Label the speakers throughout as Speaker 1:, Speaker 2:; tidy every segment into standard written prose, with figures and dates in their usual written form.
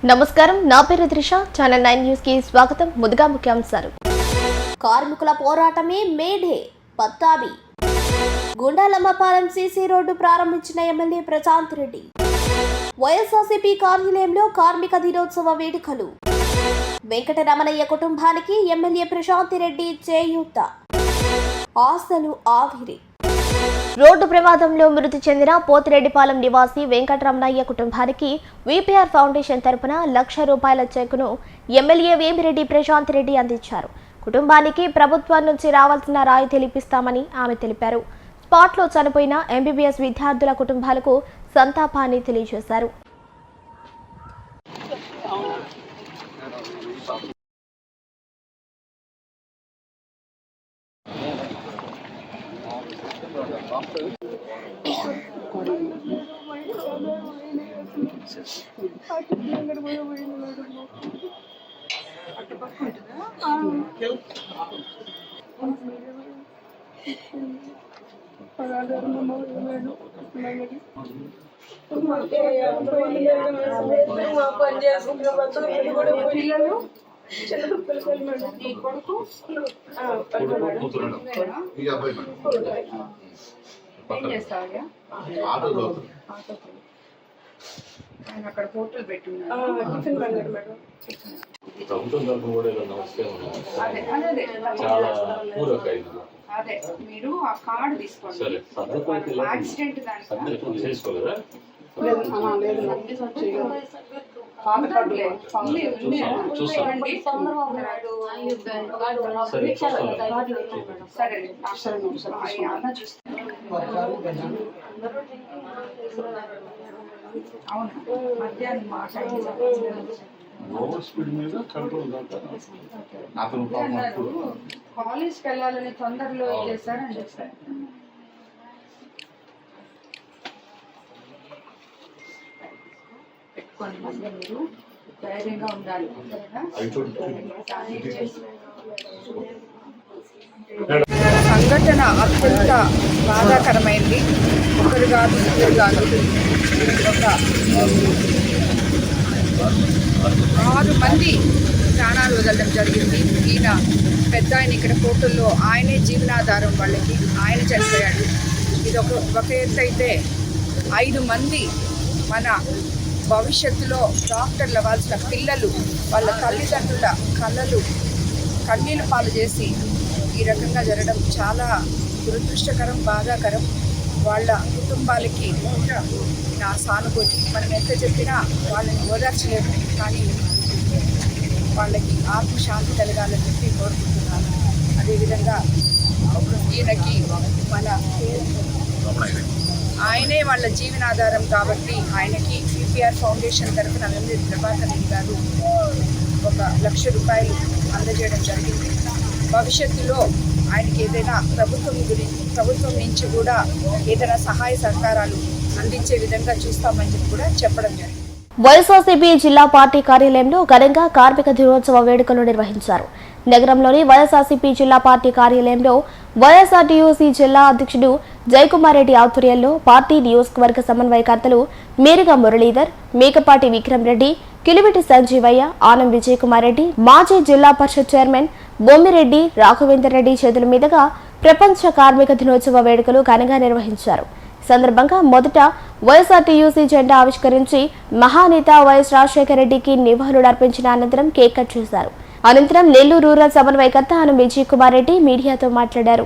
Speaker 1: నమస్కారం, నా పేరు త్రిష. ఛానల్ 9 న్యూస్ కి స్వాగతం. ముందుగా ముఖ్యాంశాలు. కార్మికుల పోరాటమే మేడే పత్తాబి. గుండాలమ్మపాలెం సీసీ రోడ్డు ప్రారంభించిన ఎమ్మెల్యే ప్రశాంత్ రెడ్డి. వైఎస్ఆర్సీపీ కార్యాలయంలో కార్మిక దినోత్సవ వేడుకలు. వెంకటరమణయ్య కుటుంబానికి ఎమ్మెల్యే ప్రశాంత్ రెడ్డి చేయూత. ఆశలు ఆవిరి. రోడ్డు ప్రమాదంలో మృతి చెందిన పోతిరెడ్డిపాలెం నివాసి వెంకటరమణయ్య కుటుంబానికి విపిఆర్ ఫౌండేషన్ తరపున ₹1,00,000 చెక్కును ఎమ్మెల్యే వేమిరెడ్డి ప్రశాంత్ రెడ్డి అందించారు. కుటుంబానికి ప్రభుత్వం నుంచి రావాల్సిన రాయితీ ఇప్పిస్తామని ఆమె తెలిపారు. స్పాట్లో చనిపోయిన ఎంబీబీఎస్ విద్యార్థుల కుటుంబాలకు సంతాపాన్ని తెలియజేశారు.
Speaker 2: అక్కడ హోటల్ పెట్టున్నారు. అదే మీరు ఆ కార్డు తీసుకోండి. యాక్సిడెంట్ అవును, మధ్యాహ్నం కాలేజ్కి వెళ్ళాలని తొందరలో చేశారని చెప్పారు. పెట్టుకోండి, మధ్య మీరు ధైర్యంగా ఉండాలి. సంఘటన అత్యంత బాధాకరమైంది. ఒకరు కాదు, ఇద్దరు కాదు, ఒక 6 మంది ప్రాణాలు వదలడం జరిగింది. ఈయన పెద్ద ఆయన ఇక్కడ హోటల్లో ఆయనే జీవనాధారం, వాళ్ళకి ఆయన చనిపోయాడు. ఇది ఒక ఎత్తు అయితే 5 మంది మన భవిష్యత్తులో డాక్టర్లు అవ్వాల్సిన పిల్లలు వాళ్ళ తల్లిదండ్రుల కన్నీళ్ళు పాలు చేసి ఈ రకంగా జరగడం చాలా దురదృష్టకరం, బాధాకరం. వాళ్ళ కుటుంబాలకి నా సానుభూతి. మనం ఎంత చెప్పినా వాళ్ళని ఓదార్చలేము, కానీ వాళ్ళకి ఆత్మశాంతి కలగాలని చెప్పి కోరుకుంటున్నాను. అదేవిధంగా ఈయనకి ఆయనే వాళ్ళ జీవనాధారం కాబట్టి ఆయనకి విపిఆర్ ఫౌండేషన్ తరఫున ఎమ్మెల్యే ప్రభాకర్ రెడ్డి గారు ₹1,00,000 అందజేయడం జరిగింది. భవిష్యత్తులో ఆయనకి ఏదైనా ప్రభుత్వం నుంచి కూడా ఏదైనా సహాయ సహకారాలు అందించే విధంగా చూస్తామని చెప్పి కూడా చెప్పడం జరిగింది.
Speaker 1: వైఎస్ఆర్సీపీ జిల్లా పార్టీ కార్యాలయంలో ఘనంగా కార్మిక దినోత్సవ వేడుకలు నిర్వహించారు. నగరంలోని వైఎస్ఆర్సీపీ జిల్లా పార్టీ కార్యాలయంలో వైఎస్ఆర్టీయూసీ జిల్లా అధ్యక్షుడు జయకుమార్ రెడ్డి ఆధ్వర్యంలో పార్టీ నియోజకవర్గ సమన్వయకర్తలు మేరుగా మురళీధర్, మేకపాటి విక్రమ్ రెడ్డి, కిలివిటి సంజీవయ్య, ఆనం విజయ్ కుమార్ రెడ్డి, మాజీ జిల్లా పరిషత్ చైర్మన్ బొమ్మిరెడ్డి రాఘవేందర్ రెడ్డి చేతుల మీదుగా ప్రపంచ కార్మిక దినోత్సవ వేడుకలు ఘనంగా నిర్వహించారు. సందర్భంగా మొదట వైఎస్ఆర్టీయూసీ జెండా ఆవిష్కరించి మహానేత వైఎస్ రాజశేఖర రెడ్డికి నివాళులు అర్పించిన అనంతరం కేక్ కట్ చేశారు. అనంతరం నెల్లూరు రూరల్ సమన్వయకర్త ఆనం విజయ్ కుమార్ రెడ్డి మీడియాతో మాట్లాడారు.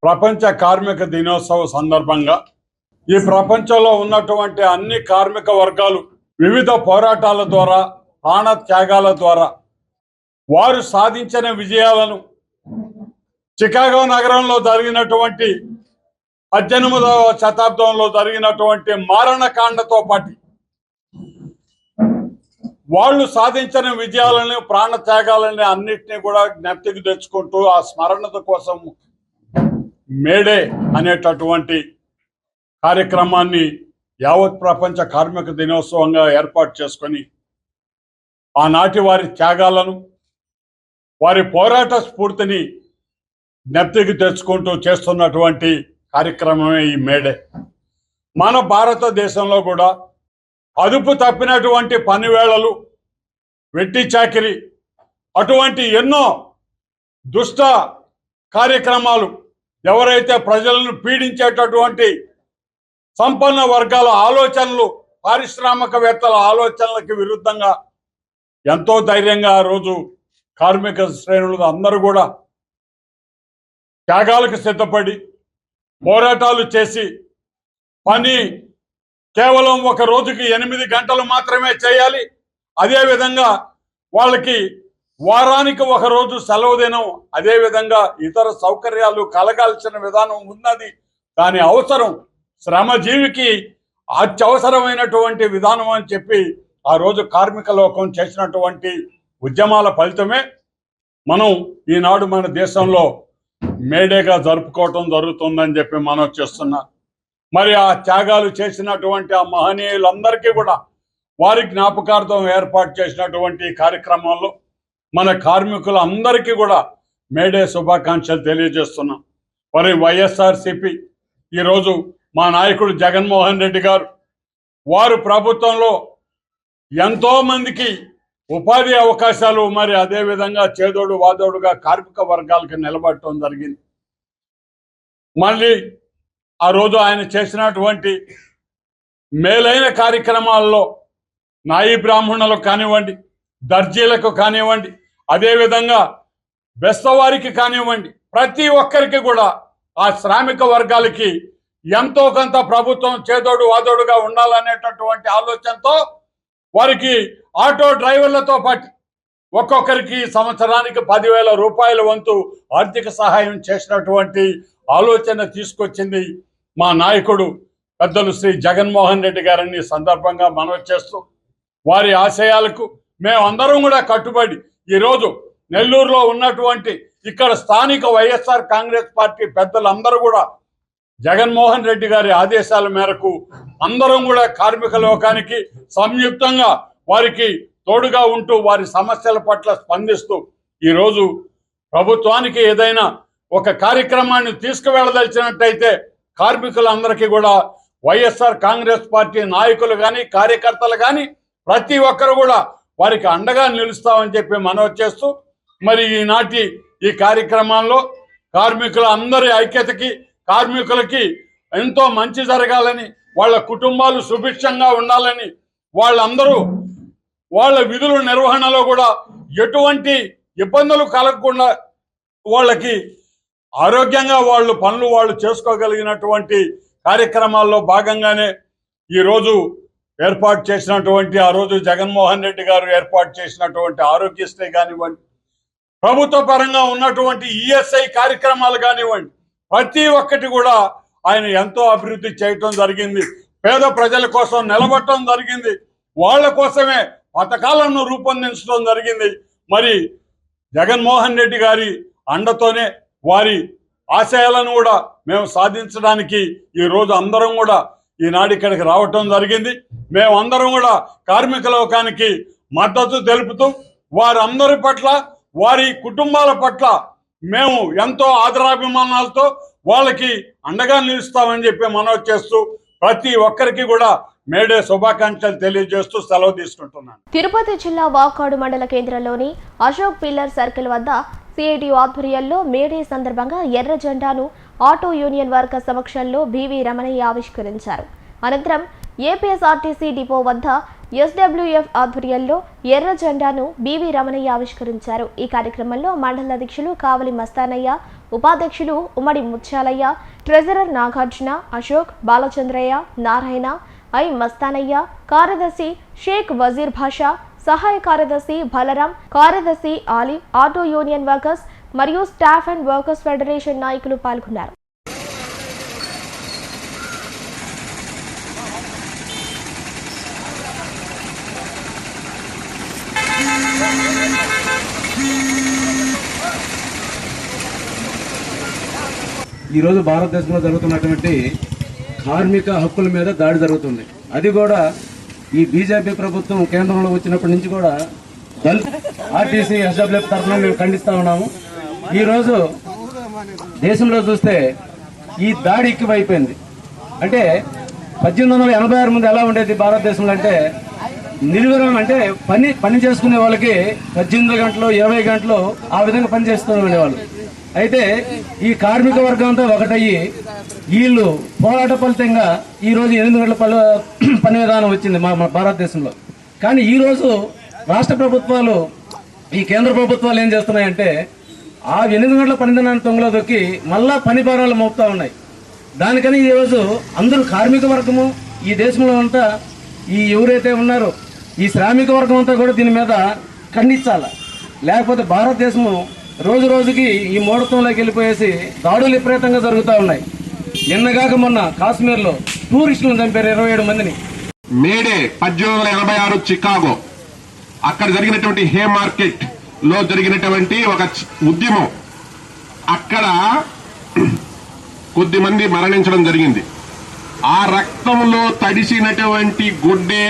Speaker 3: ప్రపంచ కార్మిక దినోత్సవ సందర్భంగా ఈ ప్రపంచంలో ఉన్నటువంటి అన్ని కార్మిక వర్గాలు వివిధ పోరాటాల ద్వారా, ప్రాణ త్యాగాల ద్వారా వారు సాధించిన విజయాలను చికాగో నగరంలో జరిగినటువంటి 18వ శతాబ్దంలో జరిగినటువంటి మారణకాండతో పాటు వాళ్ళు సాధించిన విజయాలని ప్రాణ త్యాగాలని అన్నిటినీ కూడా జ్ఞప్తికి తెచ్చుకుంటూ ఆ స్మరణత కోసం మేడే అనేటటువంటి కార్యక్రమాన్ని యావత్ ప్రపంచ కార్మిక దినోత్సవంగా ఏర్పాటు చేసుకొని ఆనాటి వారి త్యాగాలను వారి పోరాట స్ఫూర్తిని జ్ఞప్తికి తెచ్చుకుంటూ చేస్తున్నటువంటి కార్యక్రమమే ఈ మేడే. మన భారతదేశంలో కూడా అదుపు తప్పినటువంటి పనివేళలు, వెట్టి చాకిరి, అటువంటి ఎన్నో దుష్ట కార్యక్రమాలు, ఎవరైతే ప్రజలను పీడించేటటువంటి సంపన్న వర్గాల ఆలోచనలు, పారిశ్రామికవేత్తల ఆలోచనలకు విరుద్ధంగా ఎంతో ధైర్యంగా ఆ రోజు కార్మిక శ్రేణులు అందరూ కూడా త్యాగాలకు సిద్ధపడి పోరాటాలు చేసి పని కేవలం ఒక రోజుకి 8 గంటలు మాత్రమే చేయాలి, అదేవిధంగా వాళ్ళకి వారానికి ఒక రోజు సెలవు దినం, అదేవిధంగా ఇతర సౌకర్యాలు కలగాల్సిన విధానం ఉన్నది. దాని అవసరం శ్రమజీవికి అత్యవసరమైనటువంటి విధానం అని చెప్పి ఆ రోజు కార్మిక లోకం చేసినటువంటి ఉద్యమాల ఫలితమే మనం ఈనాడు మన దేశంలో మేడేగా జరుపుకోవటం జరుగుతుందని చెప్పి మనం చేస్తున్నాం. మరి ఆ త్యాగాలు చేసినటువంటి ఆ మహనీయులందరికీ కూడా వారి జ్ఞాపకార్థం ఏర్పాటు చేసినటువంటి కార్యక్రమంలో మన కార్మికులందరికీ కూడా మేడే శుభాకాంక్షలు తెలియజేస్తున్నాం. మరి వైఎస్ఆర్సిపి ఈరోజు మా నాయకుడు జగన్మోహన్ రెడ్డి గారు వారు ప్రభుత్వంలో ఎంతోమందికి ఉపాధి అవకాశాలు, మరి అదేవిధంగా చేదోడు వాదోడుగా కార్మిక వర్గాలకు నిలబడటం జరిగింది. మళ్ళీ ఆ రోజు ఆయన చేసినటువంటి మేలైన కార్యక్రమాల్లో నాయి బ్రాహ్మణులకు కానివ్వండి, దర్జీలకు కానివ్వండి, అదేవిధంగా బెస్తవారికి కానివ్వండి, ప్రతి ఒక్కరికి కూడా ఆ శ్రామిక వర్గాలకి ఎంతో కొంత ప్రభుత్వం చేదోడు వాదోడుగా ఉండాలనేటటువంటి ఆలోచనతో వారికి ఆటో డ్రైవర్లతో పాటు ఒక్కొక్కరికి సంవత్సరానికి 10,000 రూపాయల వంతు ఆర్థిక సహాయం చేసినటువంటి ఆలోచన తీసుకొచ్చింది మా నాయకుడు పెద్దలు శ్రీ జగన్మోహన్ రెడ్డి గారిని సందర్భంగా మనవి చేస్తూ వారి ఆశయాలకు మేమందరం కూడా కట్టుబడి ఈరోజు నెల్లూరులో ఉన్నటువంటి ఇక్కడ స్థానిక వైఎస్ఆర్ కాంగ్రెస్ పార్టీ పెద్దలందరూ కూడా జగన్మోహన్ రెడ్డి గారి ఆదేశాల మేరకు అందరం కూడా కార్మిక లోకానికి సంయుక్తంగా వారికి తోడుగా ఉంటూ వారి సమస్యల పట్ల స్పందిస్తూ ఈరోజు ప్రభుత్వానికి ఏదైనా ఒక కార్యక్రమాన్ని తీసుకువెళ్ళదలిచినట్టయితే కార్మికులందరికీ కూడా వైఎస్ఆర్ కాంగ్రెస్ పార్టీ నాయకులు కానీ కార్యకర్తలు కానీ ప్రతి ఒక్కరు కూడా వారికి అండగా నిలుస్తామని చెప్పి మనవి చేస్తూ మరి ఈనాటి ఈ కార్యక్రమాల్లో కార్మికుల అందరి ఐక్యతకి, కార్మికులకి ఎంతో మంచి జరగాలని, వాళ్ళ కుటుంబాలు సుభిక్షంగా ఉండాలని, వాళ్ళందరూ వాళ్ళ విధుల నిర్వహణలో కూడా ఎటువంటి ఇబ్బందులు కలగకుండా వాళ్ళకి ఆరోగ్యంగా వాళ్ళు పనులు వాళ్ళు చేసుకోగలిగినటువంటి కార్యక్రమాల్లో భాగంగానే ఈరోజు ఏర్పాటు చేసినటువంటి, ఆ రోజు జగన్మోహన్ రెడ్డి గారు ఏర్పాటు చేసినటువంటి ఆరోగ్యశ్రీ కానివ్వండి, ప్రభుత్వ పరంగా ఉన్నటువంటి ఈఎస్ఐ కార్యక్రమాలు కానివ్వండి, ప్రతి ఒక్కటి కూడా ఆయన ఎంతో అభివృద్ధి చేయటం జరిగింది. పేద ప్రజల కోసం నిలబడటం జరిగింది. వాళ్ళ కోసమే పథకాలను రూపొందించడం జరిగింది. మరి జగన్మోహన్ రెడ్డి గారి అండతోనే వారి ఆశయాలను కూడా మేము సాధించడానికి ఈరోజు అందరం కూడా ఈనాడు ఇక్కడికి రావటం జరిగింది. మేమందరం కూడా కార్మిక లోకానికి మద్దతు తెలుపుతూ వారందరి పట్ల, వారి కుటుంబాల పట్ల మేము ఎంతో ఆదరాభిమానాలతో వాళ్ళకి అండగా నిలుస్తామని చెప్పి మనవి చేస్తూ ప్రతి ఒక్కరికి కూడా మేడే శుభాకాంక్షలు తెలియజేస్తూ సెలవు తీసుకుంటున్నాను.
Speaker 1: తిరుపతి జిల్లా వాకాడు మండల కేంద్రంలోని అశోక్ పిల్లర్ సర్కిల్ వద్ద సిఐటి ఆధ్వర్యంలో మేడే సందర్భంగా ఎర్ర జెండాను ఆటో యూనియన్ వర్కర్ సమక్షంలో బివి రమణయ్య ఆవిష్కరించారు. అనంతరం ఏపీఎస్ఆర్టీసీ డిపో వద్ద ఎస్డబ్ల్యూఎఫ్ ఆధ్వర్యంలో ఎర్ర జెండాను బివి రమణయ్య ఆవిష్కరించారు. ఈ కార్యక్రమంలో మండల అధ్యక్షులు కావలి మస్తానయ్య, ఉపాధ్యక్షులు ఉమ్మడి ముత్యాలయ్య, ట్రెజరర్ నాగార్జున, అశోక్, బాలచంద్రయ్య, నారాయణ, ఐ మస్తానయ్య, కార్యదర్శి షేక్ వజీర్ భాషా, సహాయ కార్యదర్శి బలరాం, కార్యదర్శి ఆలీ, ఆటో యూనియన్ వర్కర్స్ మరియు స్టాఫ్ అండ్ వర్కర్స్ ఫెడరేషన్ నాయకులు పాల్గొన్నారు.
Speaker 4: ఈరోజు భారతదేశంలో జరుగుతున్నటువంటి కార్మిక హక్కుల మీద దాడి జరుగుతుంది. అది కూడా ఈ బీజేపీ ప్రభుత్వం కేంద్రంలో వచ్చినప్పటి నుంచి కూడా ఆర్టీసీ ఎస్డబ్ల్యూఎఫ్ తరఫున మేము ఖండిస్తా ఉన్నాము. ఈరోజు దేశంలో చూస్తే ఈ దాడి ఎక్కువైపోయింది. అంటే 1886 ముందు ఎలా ఉండేది భారతదేశంలో అంటే నిర్విరామం, అంటే పని చేసుకునే వాళ్ళకి 18 గంటలు 20 గంటలు ఆ విధంగా పని చేస్తూ ఉండేవాళ్ళు. అయితే ఈ కార్మిక వర్గం అంతా ఒకటయ్యి వీళ్ళు పోరాట ఫలితంగా ఈరోజు 8 గంటల పని విధానం వచ్చింది మా భారతదేశంలో. కానీ ఈరోజు రాష్ట్ర ప్రభుత్వాలు, ఈ కేంద్ర ప్రభుత్వాలు ఏం చేస్తున్నాయంటే ఆ 8 గంటల పని దినాన్ని తొంగలో దొక్కి మళ్ళా పని భారాలు మోపుతా ఉన్నాయి. దానికని ఈరోజు అందరూ కార్మిక వర్గము ఈ దేశంలో అంతా ఈ ఎవరైతే ఉన్నారో ఈ శ్రామిక వర్గం అంతా కూడా దీని మీద ఖండించాలి. లేకపోతే భారతదేశము రోజు రోజుకి ఈ మూఢత్వంలోకి వెళ్ళిపోయేసి దాడులు విపరీతంగా జరుగుతూ ఉన్నాయి. నిన్నగాక మొన్న కాశ్మీర్లో టూరిస్టులను చంపారు 27 మందిని.
Speaker 5: మేడే 1886 చికాగో అక్కడ జరిగినటువంటి హే మార్కెట్ లో జరిగినటువంటి ఒక ఉద్యమం, అక్కడ కొద్దిమంది మరణించడం జరిగింది. ఆ రక్తంలో తడిసినటువంటి గుడ్డే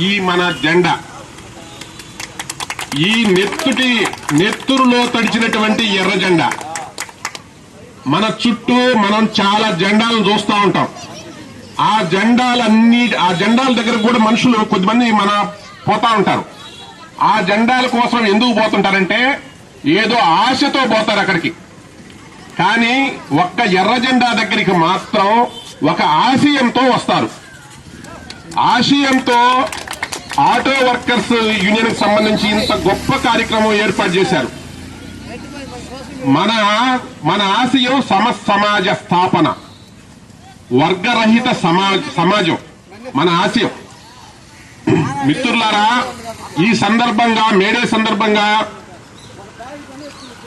Speaker 5: ఈ మన జెండా. ఈ నెత్తురులో తడిచినటువంటి ఎర్ర జెండా. మన చుట్టూ మనం చాలా జెండాలను చూస్తూ ఉంటాం. ఆ జెండాల దగ్గర కూడా మనుషులు కొద్దిమంది మన పోతా ఉంటారు. ఆ జెండాల కోసం ఎందుకు పోతుంటారంటే ఏదో ఆశతో పోతారు అక్కడికి. కానీ ఒక్క ఎర్ర జెండా దగ్గరికి మాత్రం ఒక ఆశయంతో వస్తారు. ఆశయంతో ఆటో వర్కర్స్ యూనియన్ కి సంబంధించి ఇంత గొప్ప కార్యక్రమం ఏర్పాటు చేశారు. మన ఆశయం సమాజ స్థాపన, వర్గరహిత సమాజం మన ఆశయం. మిత్రులారా, ఈ సందర్భంగా మేడే సందర్భంగా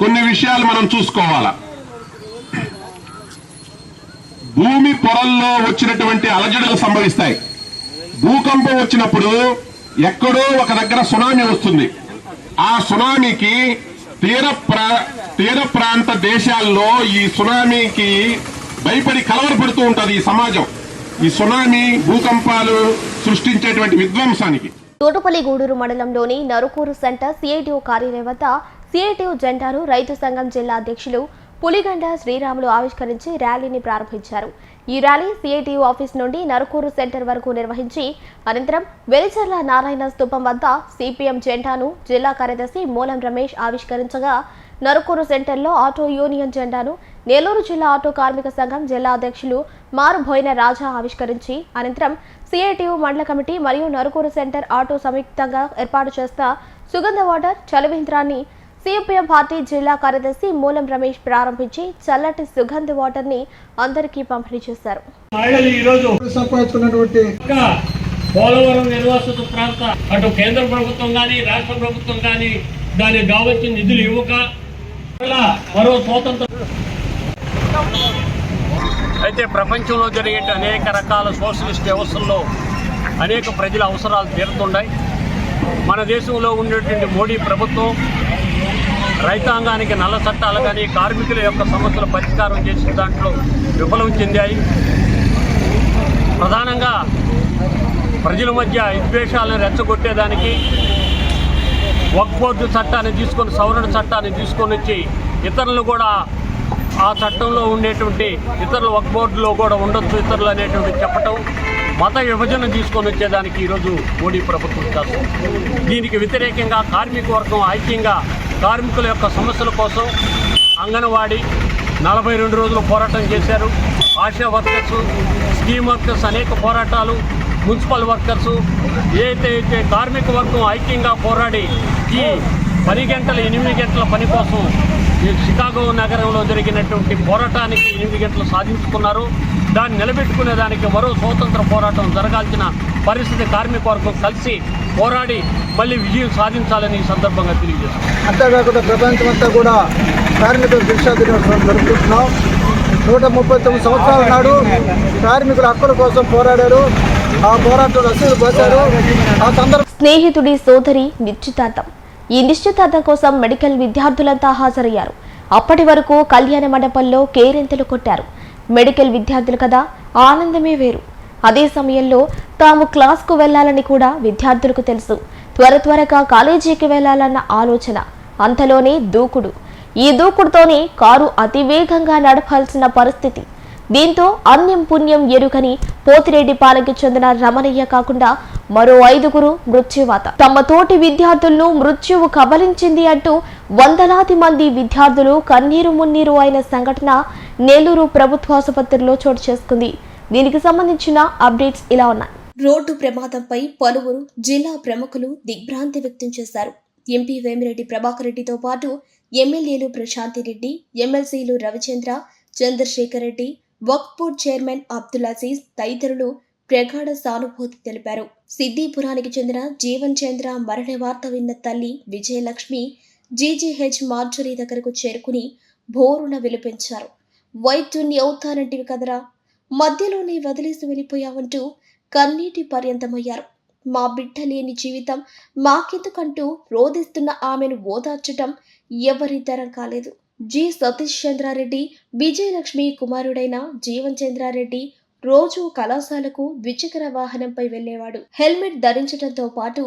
Speaker 5: కొన్ని విషయాలు మనం చూసుకోవాలా. భూమి పొరల్లో వచ్చినటువంటి అలజడులు సంభవిస్తాయి. భూకంపం వచ్చినప్పుడు ఎక్కడో ఒక దగ్గర సునామీ వస్తుంది. ఆ సునామీకి తీర ప్రాంత దేశాల్లో ఈ సునామీకి భయపడి కలవరపడుతూ ఉంటుంది ఈ సమాజం. ఈ సునామీ భూకంపాలు సృష్టించేటువంటి విధ్వంసానికి.
Speaker 1: తోటపల్లి గూడూరు మండలంలోని నరుకూరు సెంటర్ సిఐటియు కార్యాలయం వద్ద సిఐటియు జెండాను రైతు సంఘం జిల్లా అధ్యక్షులు పులిగండ శ్రీరాములు ఆవిష్కరించి ర్యాలీని ప్రారంభించారు. ఈ ర్యాలీ సిఐటియు ఆఫీస్ నుండి నరుకూరు సెంటర్ వరకు నిర్వహించి అనంతరం వెలిచర్ల నారాయణ స్తూపం వద్ద సిపిఎం జెండాను జిల్లా కార్యదర్శి మూలం రమేష్ ఆవిష్కరించగా, నరుకూరు సెంటర్లో ఆటో యూనియన్ జెండాను నెల్లూరు జిల్లా ఆటో కార్మిక సంఘం జిల్లా అధ్యక్షులు మారుబోయిన రాజా ఆవిష్కరించి అనంతరం సిఐటియు మండల కమిటీ మరియు నరుకూరు సెంటర్ ఆటో సంయుక్తంగా ఏర్పాటు చేసిన సుగంధ వాటర్ చలివేంద్రాన్ని సిపిఎం పార్టీ జిల్లా కార్యదర్శి మూలం రమేష్ ప్రారంభించి చల్లటి సుగంధ వాటర్ ని అందరికీ పంపిణీ చేశారు.
Speaker 6: పోలవరం నిర్వాసిత ప్రాంత అటు కేంద్ర ప్రభుత్వం కానీ రాష్ట్ర ప్రభుత్వం కానీ దానికి కావాల్సిన నిధులు ఇవ్వక మరో స్వాతంత్ర అయితే ప్రపంచంలో జరిగే అనేక రకాల సోషలిస్ట్ వ్యవస్థల్లో అనేక ప్రజల అవసరాలు తీరుతున్నాయి. మన దేశంలో ఉండేటువంటి మోడీ ప్రభుత్వం రైతాంగానికి నల్ల చట్టాలు కానీ కార్మికుల యొక్క సమస్యల పరిష్కారం చేసిన దాంట్లో విఫలం చెందాయి. ప్రధానంగా ప్రజల మధ్య విద్వేషాలను రెచ్చగొట్టేదానికి వక్ఫ్ బోర్డు చట్టాన్ని తీసుకొని, సవరణ చట్టాన్ని తీసుకొని వచ్చి ఇతరులు కూడా ఆ చట్టంలో ఉండేటువంటి ఇతరుల వక్ఫ్ బోర్డులో కూడా ఉండొచ్చు ఇతరులు అనేటువంటి చెప్పటం, మత విభజన తీసుకొని వచ్చేదానికి ఈరోజు మోడీ ప్రభుత్వం చేస్తుంది. దీనికి వ్యతిరేకంగా కార్మిక వర్గం ఐక్యంగా కార్మికుల యొక్క సమస్యల కోసం అంగన్వాడీ 42 రోజులు పోరాటం చేశారు. ఆశా వర్కర్స్, స్కీమ్ వర్కర్స్ అనేక పోరాటాలు, మున్సిపల్ వర్కర్సు ఏదైతే కార్మిక వర్గం ఐక్యంగా పోరాడి ఈ 10 గంటల 8 గంటల పని కోసం ఈ షికాగో నగరంలో జరిగినటువంటి పోరాటానికి 8 గంటలు సాధించుకున్నారు. దాన్ని నిలబెట్టుకునే దానికి మరో స్వతంత్ర పోరాటం జరగాల్సిన పరిస్థితి కార్మిక వర్గం కలిసి పోరాడి మళ్ళీ విజయం సాధించాలని ఈ సందర్భంగా తెలియజేస్తున్నారు.
Speaker 7: అంతేకాకుండా ప్రపంచమంతా కూడా కార్మికుల శిక్షా దినోత్సవం జరుపుకుంటున్నాం. 139 సంవత్సరాల నాడు కార్మికుల హక్కుల కోసం పోరాడారు. ఆ పోరాటంలో అసలు పోతారు. ఆ సందర్భం
Speaker 1: స్నేహితుడి సోదరి నిశ్చితార్థం ఈ నిశ్చితార్థం కోసం మెడికల్ విద్యార్థులంతా హాజరయ్యారు. అప్పటి వరకు కళ్యాణ మండపంలో కేరింతలు కొట్టారు. మెడికల్ విద్యార్థులు కదా, ఆనందమే వేరు. అదే సమయంలో తాము క్లాస్కు వెళ్లాలని కూడా విద్యార్థులకు తెలుసు. త్వరగా కాలేజీకి వెళ్లాలన్న ఆలోచన. అంతలోనే దూకుడు. ఈ దూకుడుతోనే కారు అతివేగంగా నడపాల్సిన పరిస్థితి. దీంతో అన్యం పుణ్యం ఎరుగని పోతిరెడ్డిపాలెంకి చెందిన రమణయ్య కాకుండా మరో 5గురు మృత్యువాత. తమ తోటి విద్యార్థులను మృత్యువు కబలించింది అంటూ వందలాది మంది విద్యార్థులు కన్నీరు మున్నీరు అయిన సంఘటన నెల్లూరు ప్రభుత్వ ఆసుపత్రిలో చోటు చేసుకుంది. దీనికి సంబంధించిన అప్డేట్స్ ఇలా ఉన్నాయి. రోడ్డు ప్రమాదంపై పలువురు జిల్లా ప్రముఖులు దిగ్భ్రాంతి వ్యక్తం చేశారు. ఎంపీ వేమిరెడ్డి ప్రభాకర్ రెడ్డితో పాటు ఎమ్మెల్యేలు ప్రశాంతి రెడ్డి, ఎమ్మెల్సీలు రవిచంద్ర, చంద్రశేఖర్ రెడ్డి, వక్ఫ్ బోర్డ్ చైర్మన్ అబ్దుల్ అజీజ్ తదితరులు ప్రగాఢ సానుభూతి తెలిపారు. సిద్దిపురానికి చెందిన జీవన్ చంద్ర మరణ వార్త విన్న తల్లి విజయలక్ష్మి జీజీహెచ్ మార్జరీ దగ్గరకు చేరుకుని బోరున విలిపించారు. వైద్యుణ్ణి అవుతానంటివి కదరా, మధ్యలోనే వదిలేసి వెళ్ళిపోయావంటూ కన్నీటి పర్యంతమయ్యారు. మా బిడ్డ లేని జీవితం మాకెందుకంటూ రోధిస్తున్న ఆమెను ఓదార్చటం ఎవరి తరం కాలేదు. జి సతీష్ చంద్రారెడ్డి విజయలక్ష్మి కుమారుడైన జీవన్ చంద్రారెడ్డి రోజు కళాశాలకు ద్విచక్ర వాహనంపై వెళ్లేవాడు. హెల్మెట్ ధరించడంతో పాటు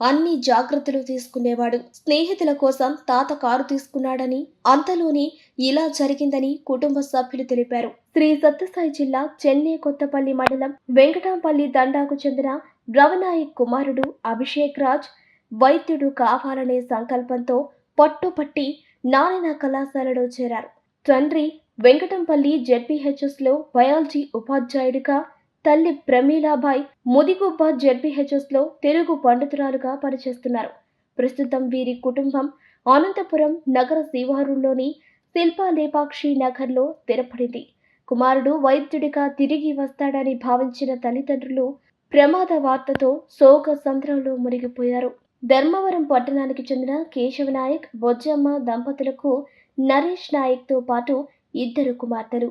Speaker 1: అన్ని జాగ్రత్తలు తీసుకునేవాడు. స్నేహితుల కోసం తాత కారు తీసుకున్నాడని, అంతలోనే ఇలా జరిగిందని కుటుంబ సభ్యులు తెలిపారు. శ్రీ సత్యసాయి జిల్లా చెన్నై కొత్తపల్లి మండలం వెంకటాంపల్లి దండాకు చెందిన రవినాయక్ కుమారుడు అభిషేక్ రాజ్ వైద్యుడు కావాలనే సంకల్పంతో పట్టుపట్టి నారాయణ కళాశాలలో చేరారు. తండ్రి వెంకటంపల్లి జెడ్పీహెచ్ఎస్లో బయాలజీ ఉపాధ్యాయుడిగా, తల్లి ప్రమీలాబాయ్ ముదిగుబ్బ జెడ్పీహెచ్ఎస్లో తెలుగు పండితురాలుగా పనిచేస్తున్నారు. ప్రస్తుతం వీరి కుటుంబం అనంతపురం నగర శివారులోని శిల్పా లేపాక్షి నగర్లో స్థిరపడింది. కుమారుడు వైద్యుడిగా తిరిగి వస్తాడని భావించిన తల్లిదండ్రులు ప్రమాద వార్తతో శోక సంద్రంలో మునిగిపోయారు. ధర్మవరం పట్టణానికి చెందిన కేశవనాయక్, బొజ్జమ్మ దంపతులకు నరేష్ నాయక్తో పాటు 2 కుమార్తెలు.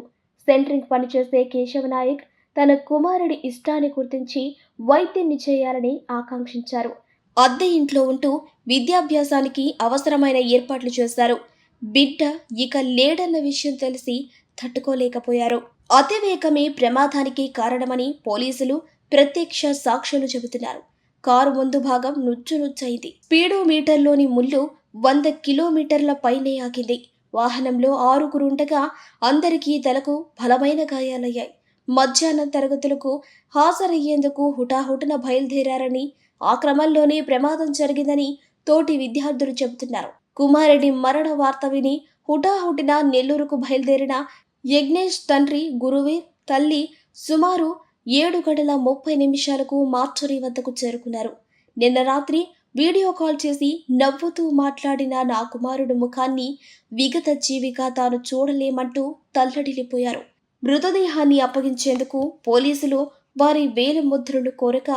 Speaker 1: సెంట్రింగ్ పనిచేసే కేశవనాయక్ తన కుమారుడి ఇష్టాన్ని గుర్తించి వైద్యున్ని చేయాలని ఆకాంక్షించారు. అద్దె ఇంట్లో ఉంటూ విద్యాభ్యాసానికి అవసరమైన ఏర్పాట్లు చేశారు. బిడ్డ ఇక లేడన్న విషయం తెలిసి తట్టుకోలేకపోయారు. అతివేగమే ప్రమాదానికి కారణమని పోలీసులు, ప్రత్యక్ష సాక్షులు చెబుతున్నారు. కారు ముందు భాగం నుజ్జునుజ్జైంది. స్పీడోమీటర్లోని ముళ్ళు 100 కిలోమీటర్ల పైనే ఆగింది. వాహనంలో 6గురు ఉండగా అందరికీ తలకు బలమైన గాయాలయ్యాయి. మధ్యాహ్నం తరగతులకు హాజరయ్యేందుకు హుటాహుటిన బయలుదేరారని, ఆ క్రమంలోనే ప్రమాదం జరిగిందని తోటి విద్యార్థులు చెబుతున్నారు. కుమారుడి మరణ వార్త విని హుటాహుటిన నెల్లూరుకు బయలుదేరిన యజ్ఞేష్ తండ్రి గురువీర్, తల్లి సుమారు 7:30 మార్చురీ వద్దకు చేరుకున్నారు. నిన్న రాత్రి వీడియో కాల్ చేసి నవ్వుతూ మాట్లాడిన నా కుమారుడు ముఖాన్ని విగత జీవిగా తాను చూడలేమంటూ తల్లడిల్లిపోయారు. మృతదేహాన్ని అప్పగించేందుకు పోలీసులు వారి వేలి ముద్రలు కోరక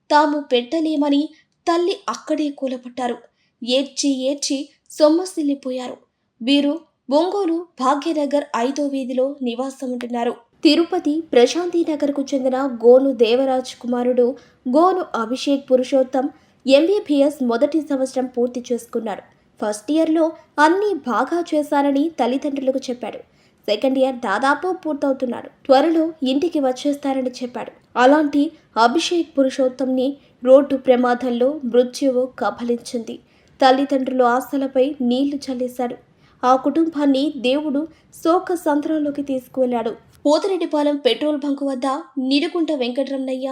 Speaker 1: తాము పెట్టలేమని తల్లి అక్కడే కూలపట్టారు. ఏడ్చి సొమ్మసిల్లిపోయారు. వీరు ఒంగోలు భాగ్యనగర్ 5వ వీధిలో నివాసం ఉంటున్నారు. తిరుపతి ప్రశాంతి నగర్కు చెందిన గోను దేవరాజ్ కుమారుడు గోను అభిషేక్ పురుషోత్తం ఎంబీబీఎస్ మొదటి సంవత్సరం పూర్తి చేసుకున్నాడు. ఫస్ట్ ఇయర్లో అన్నీ బాగా చేశానని తల్లిదండ్రులకు చెప్పాడు. సెకండ్ ఇయర్ దాదాపు పూర్తవుతున్నాడు. త్వరలో ఇంటికి వచ్చేస్తారని చెప్పాడు. అలాంటి అభిషేక్ పురుషోత్తంని రోడ్డు ప్రమాదంలో మృత్యువు కబలించింది. తల్లిదండ్రుల ఆశలపై నీళ్లు చల్లేశాడు. ఆ కుటుంబాన్ని దేవుడు శోక సంద్రంలోకి తీసుకువెళ్లాడు. పోతిరెడ్డిపాలెం పెట్రోల్ బంకు వద్ద నిడుకుంట వెంకటరమణయ్య,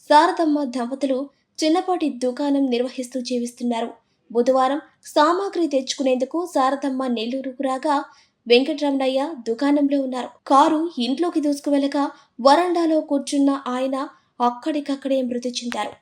Speaker 1: శారదమ్మ దంపతులు చిన్నపాటి దుకాణం నిర్వహిస్తూ జీవిస్తున్నారు. బుధవారం సామాగ్రి తెచ్చుకునేందుకు శారదమ్మ నెల్లూరుకు రాగా వెంకటరమణయ్య దుకాణంలో ఉన్నారు. కారు ఇంట్లోకి దూసుకువెళ్లగా వరండాలో కూర్చున్న ఆయన అక్కడికక్కడే మృతి చెందారు.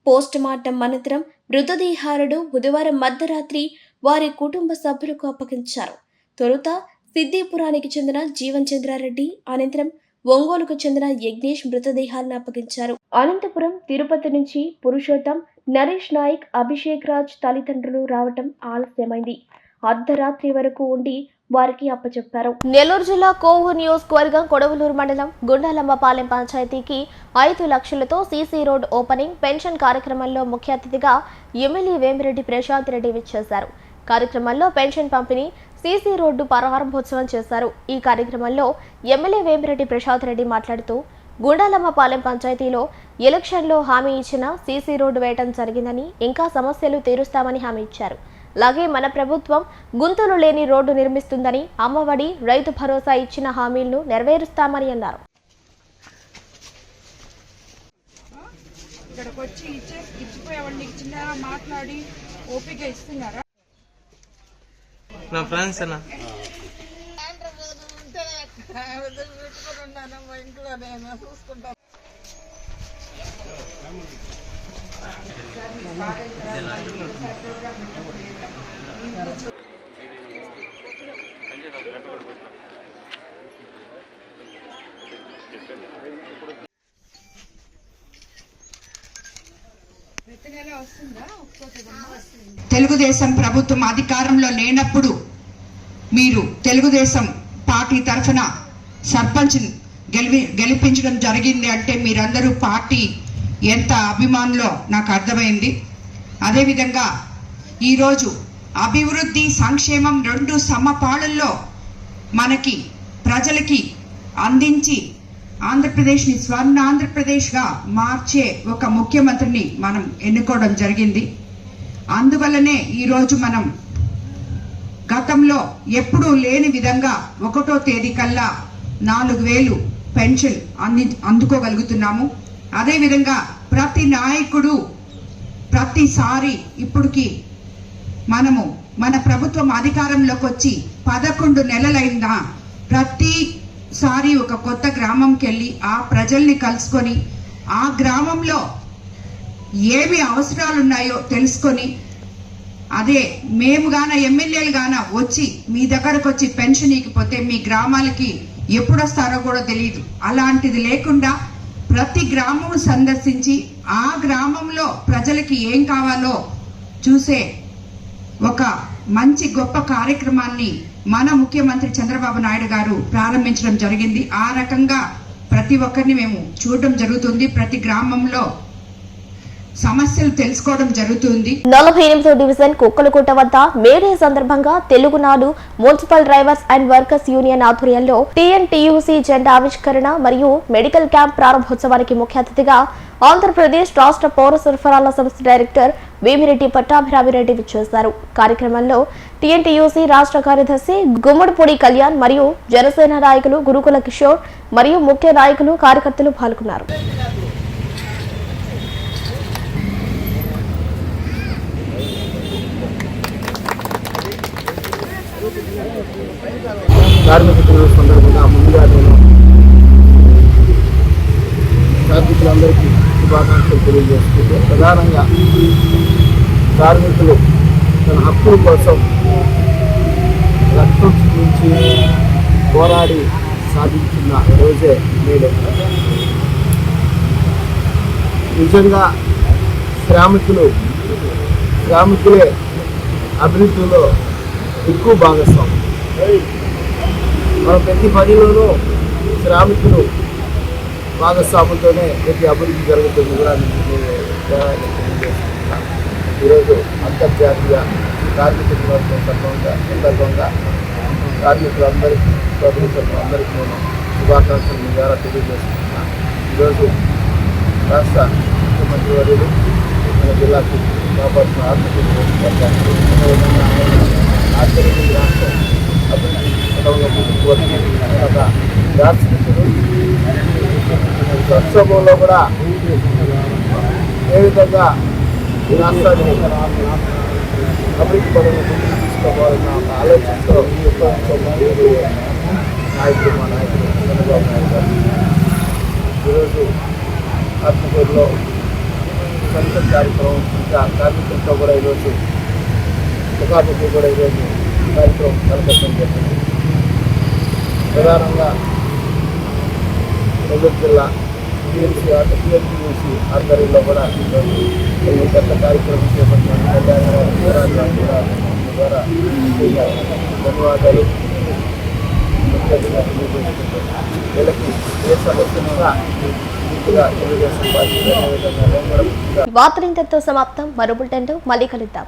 Speaker 1: పోస్ట్ మార్టం అనంతరం మృతదేహాలను బుధవారం మధ్యరాత్రి వారి కుటుంబ సభ్యులకు అప్పగించారు. తొలుత సిద్దిపురానికి చెందిన జీవన్ చంద్రారెడ్డి, అనంతరం ఒంగోలుకు చెందిన యజ్ఞేష్ మృతదేహాలను అప్పగించారు. అనంతపురం, తిరుపతి నుంచి పురుషోత్తం, నరేష్ నాయక్, అభిషేక్ రాజ్ తల్లిదండ్రులు రావటం ఆలస్యమైంది. అర్ధరాత్రి వరకు ఉండి వారికి అప్పచెప్పారు. నెల్లూరు జిల్లా కోవూరు నియోజకవర్గం కొడవలూరు మండలం గుండాలమ్మపాలెం పంచాయతీకి 5 లక్షలతో సీసీ రోడ్ ఓపెనింగ్ పెన్షన్ కార్యక్రమంలో ముఖ్య అతిథిగా ఎమ్మెల్యే వేమిరెడ్డి ప్రశాంత్ రెడ్డి విచ్చేశారు. కార్యక్రమంలో పెన్షన్ పంపిణీ, సీసీ రోడ్డు ప్రారంభోత్సవం చేశారు. ఈ కార్యక్రమంలో ఎమ్మెల్యే వేమిరెడ్డి ప్రశాంత్ రెడ్డి మాట్లాడుతూ గుండాలమ్మపాలెం పంచాయతీలో ఎలక్షన్లో హామీ ఇచ్చిన సీసీ రోడ్డు వేయటం జరిగిందని, ఇంకా సమస్యలు తీరుస్తామని హామీ ఇచ్చారు. అలాగే మన ప్రభుత్వం గుంతలు లేని రోడ్డు నిర్మిస్తుందని, అమ్మఒడి, రైతు భరోసా ఇచ్చిన హామీలను నెరవేరుస్తామని అన్నారు.
Speaker 2: ఇక్కడికి వచ్చి ఇచ్చిపోయేవాడిని చిన్నగా మాట్లాడి ఓపిక ఇస్తున్నారా?
Speaker 8: నా ఫ్రెండ్స్ అన్న
Speaker 9: తెలుగుదేశం ప్రభుత్వం అధికారంలో లేనప్పుడు మీరు తెలుగుదేశం పార్టీ తరఫున సర్పంచ్ గెలిపించడం జరిగింది అంటే మీరందరూ పార్టీ ఎంత అభిమానులో నాకు అర్థమైంది. అదేవిధంగా ఈరోజు అభివృద్ధి, సంక్షేమం 2 సమపాళల్లో మనకి ప్రజలకి అందించి ఆంధ్రప్రదేశ్ని స్వర్ణ ఆంధ్రప్రదేశ్గా మార్చే ఒక ముఖ్యమంత్రిని మనం ఎన్నుకోవడం జరిగింది. అందువల్లనే ఈరోజు మనం గతంలో ఎప్పుడూ లేని విధంగా 1వ తేదీ కల్లా 4,000 పెన్షన్ అందుకోగలుగుతున్నాము. అదేవిధంగా ప్రతి నాయకుడు ప్రతిసారి ఇప్పటికి మనము మన ప్రభుత్వం అధికారంలోకి వచ్చి 11 నెలలైనా ప్రతిసారి ఒక కొత్త గ్రామంకి వెళ్ళి ఆ ప్రజల్ని కలుసుకొని ఆ గ్రామంలో ఏమి అవసరాలు ఉన్నాయో తెలుసుకొని, అదే మేము గాన ఎమ్మెల్యేలు గాన వచ్చి మీ దగ్గరకు వచ్చి పెన్షన్ ఇకపోతే మీ గ్రామాలకి ఎప్పుడు వస్తారో కూడా తెలియదు. అలాంటిది లేకుండా ప్రతి గ్రామం సందర్శించి ఆ గ్రామంలో ప్రజలకి ఏం కావాలో చూసే ఒక మంచి గొప్ప కార్యక్రమాన్ని మన ముఖ్యమంత్రి చంద్రబాబు నాయుడు గారు ప్రారంభించడం జరిగింది. ఆ రకంగా ప్రతి ఒక్కరిని మేము చూడడం జరుగుతుంది. ప్రతి గ్రామంలో సమస్యలు తెలుసుకోవడం జరుగుతుంది.
Speaker 1: 48వ డివిజన్ కుక్కలకోట వద్ద మేడే సందర్భంగా Telugunadu municipal drivers and workers union ఆధ్వర్యంలో టీఎన్టీయూసీ జెండా ఆవిష్కరణ మరియు మెడికల్ క్యాంప్ ప్రారంభోత్సవానికి ముఖ్య అతిథిగా ఆంధ్రప్రదేశ్ రాష్ట్ర పౌర సరఫరాల సంస్థ డైరెక్టర్ వేమిరెడ్డి పట్టాభిరామిరెడ్డి విచ్చేశారు. కార్యక్రమంలో టీఎన్టీయూసీ రాష్ట్ర కార్యదర్శి గుమ్మడిపూడి కళ్యాణ్ మరియు జనసేన నాయకులు గురుకుల కిషోర్ మరియు ముఖ్య నాయకులు, కార్యకర్తలు పాల్గొన్నారు.
Speaker 7: కార్మిక దినోత్సవం సందర్భంగా ముందుగా నేను కార్మికులందరికీ శుభాకాంక్షలు తెలియజేసుకుంటూ, ప్రధానంగా కార్మికులు తన హక్కుల కోసం రక్తం నుంచి పోరాడి సాధించిన రోజే మేడే. నిజంగా శ్రామికులే అభివృద్ధిలో ఎక్కువ భాగస్వామ్యం. మన ప్రతి పనిలోనూ శ్రామికులు భాగస్వాములతోనే ప్రతి అభివృద్ధి జరుగుతుంది కూడా తెలియజేస్తున్నాను. ఈరోజు అంతర్జాతీయ కార్మిక దినోత్సవం సందర్భంగా కార్మికులందరికీ, అందరికీ నేను శుభాకాంక్షలు మీ ద్వారా తెలియజేస్తున్నాను. ఈరోజు రాష్ట్ర ముఖ్యమంత్రి వర్యులు మన జిల్లాకు కాపాడుతున్న ఆర్థిక రాష్ట్రం అభివృద్ధి పథంలో ముందుకు వస్తున్న రాష్ట్రీయులు సంక్షోభంలో కూడా ఏ విధంగా ఈ రాష్ట్రాన్ని అభివృద్ధి పథంలో ముందుకు తీసుకోవాలన్న ఒక ఆలోచనతో నాయకుడు మా నాయకుడు చంద్రబాబు నాయుడు గారు ఈరోజు ఆత్మకూరులో సంసద్ కార్యక్రమం, ఇంకా కార్మికులతో కూడా ఈరోజు ముఖాముఖి కూడా ఈరోజు కార్యక్రమం తలపెట్టడం జరిగింది. ప్రధానంగా నెల్లూరు జిల్లా టీఎన్టీయూసీ ఆధ్వర్యంలో కూడా ఈరోజు పెద్ద కార్యక్రమం చేపట్టిన ద్వారా ధన్యవాదాలు అధికారులు తెలియజేసుకుంటున్నాం. వీళ్ళకి ఏ సమస్య ఉన్నా పూర్తిగా తెలుగుదేశం పార్టీ
Speaker 1: వార్తలు ఇంతటితో సమాప్తం. మరో బులెటిన్తో మళ్ళీ కలుద్దాం.